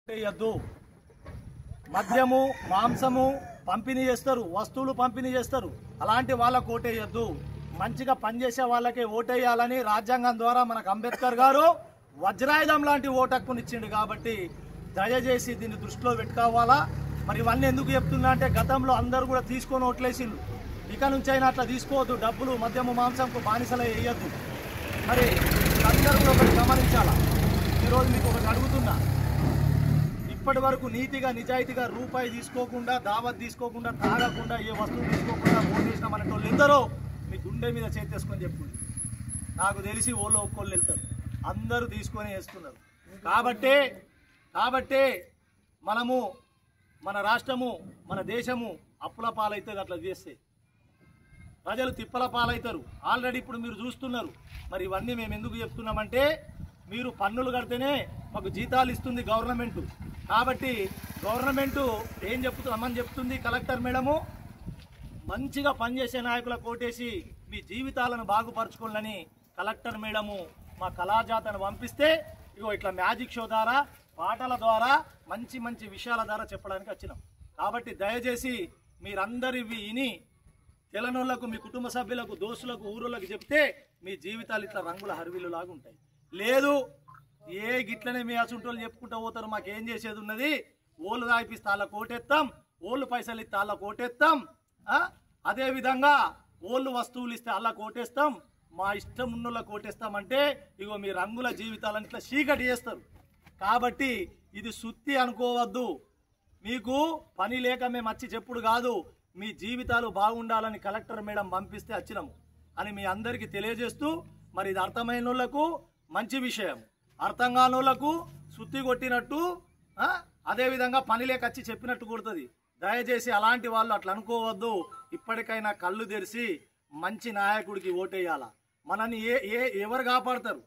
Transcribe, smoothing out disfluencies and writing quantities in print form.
చేయొద్దు. మద్యము మాంసము పంపిణీ చేస్తారు, వస్తువులు పంపిణీ చేస్తారు. అలాంటి వాళ్ళకు ఓటేయొద్దు. మంచిగా పనిచేసే వాళ్ళకే ఓటేయాలని రాజ్యాంగం ద్వారా మనకు అంబేద్కర్ గారు వజ్రాయుధం లాంటి ఓటక్కునిచ్చిండు. కాబట్టి దయచేసి దీన్ని దృష్టిలో పెట్టుకోవాలా. మరి ఇవన్నీ ఎందుకు చెప్తున్నా అంటే గతంలో అందరూ కూడా తీసుకొని ఓట్లేసిండ్రు. ఇక నుంచి అయినా అట్లా తీసుకోవద్దు. డబ్బులు మద్యము మాంసంకు బానిసలే వేయద్దు. మరి అందరూ కూడా ఒకటి గమనించాలా. ఈరోజు మీకు ఒకటి అడుగుతున్నా, ఇప్పటి వరకు నీతిగా నిజాయితీగా రూపాయి తీసుకోకుండా, దావత్ తీసుకోకుండా, తాగకుండా, ఏ వస్తువు తీసుకోకుండా ఓటేసిన మన వాళ్ళు ఎందరో మీ గుండె మీద చేతేసుకొని చెప్పుకుంది. నాకు తెలిసి ఓళ్ళు ఒక్కోళ్ళు వెళ్తారు, అందరూ తీసుకొని వేస్తున్నారు. కాబట్టే మనము మన రాష్ట్రము మన దేశము అప్పుల పాలవుతుంది. అట్లా చేస్తే ప్రజలు తిప్పల పాలవుతారు. ఆల్రెడీ ఇప్పుడు మీరు చూస్తున్నారు. మరి ఇవన్నీ మేము ఎందుకు చెప్తున్నామంటే, మీరు పన్నులు కడితేనే మాకు జీతాలు ఇస్తుంది గవర్నమెంటు. కాబట్టి గవర్నమెంటు ఏం చెప్తుందని చెప్తుంది కలెక్టర్ మేడము, మంచిగా పనిచేసే నాయకులకు ఓటేసి మీ జీవితాలను బాగుపరచుకోవాలని కలెక్టర్ మేడము మా కళాజాతను పంపిస్తే ఇగో ఇట్లా మ్యాజిక్ షో ద్వారా, పాటల ద్వారా, మంచి మంచి విషయాల ద్వారా చెప్పడానికి వచ్చినాం. కాబట్టి దయచేసి మీరందరూ ఇవి విని తెలనోళ్లకు, మీ కుటుంబ సభ్యులకు, దోస్తులకు, ఊరులకు చెప్తే మీ జీవితాలు ఇట్లా రంగుల హరివిల్లు లాగా ఉంటాయి. లేదు ఏ గిట్లనే మీ అసుంటోళ్ళు చెప్పుకుంటూ పోతారు, మాకేం చేసేది ఉన్నది, ఓళ్ళు తాగిపిస్తే వాళ్ళకు ఓటేస్తాం, ఓళ్ళు పైసలు ఇస్తే వాళ్ళకు ఓటేస్తాం, అదేవిధంగా ఓళ్ళు వస్తువులు ఇస్తే వాళ్ళకు ఓటేస్తాం, మా ఇష్టం ఉన్నోళ్ళకు ఓటేస్తామంటే ఇగో మీ రంగుల జీవితాలను ఇట్లా చీకటి చేస్తారు. కాబట్టి ఇది సుత్తి అనుకోవద్దు. మీకు పని లేక మేము వచ్చి చెప్పుడు కాదు, మీ జీవితాలు బాగుండాలని కలెక్టర్ మేడం పంపిస్తే వచ్చినాము అని మీ అందరికీ తెలియజేస్తూ, మరి ఇది అర్థమైన వాళ్ళకు మంచి విషయం, అర్థం కాని వాళ్ళకు సుత్తి కొట్టినట్టు, అదేవిధంగా పని లేక వచ్చి చెప్పినట్టు కొడుతుంది. దయచేసి అలాంటి వాళ్ళు అట్లా అనుకోవద్దు. ఇప్పటికైనా కళ్ళు తెరిచి మంచి నాయకుడికి ఓటేయాలా. మనల్ని ఎవరు కాపాడతారు?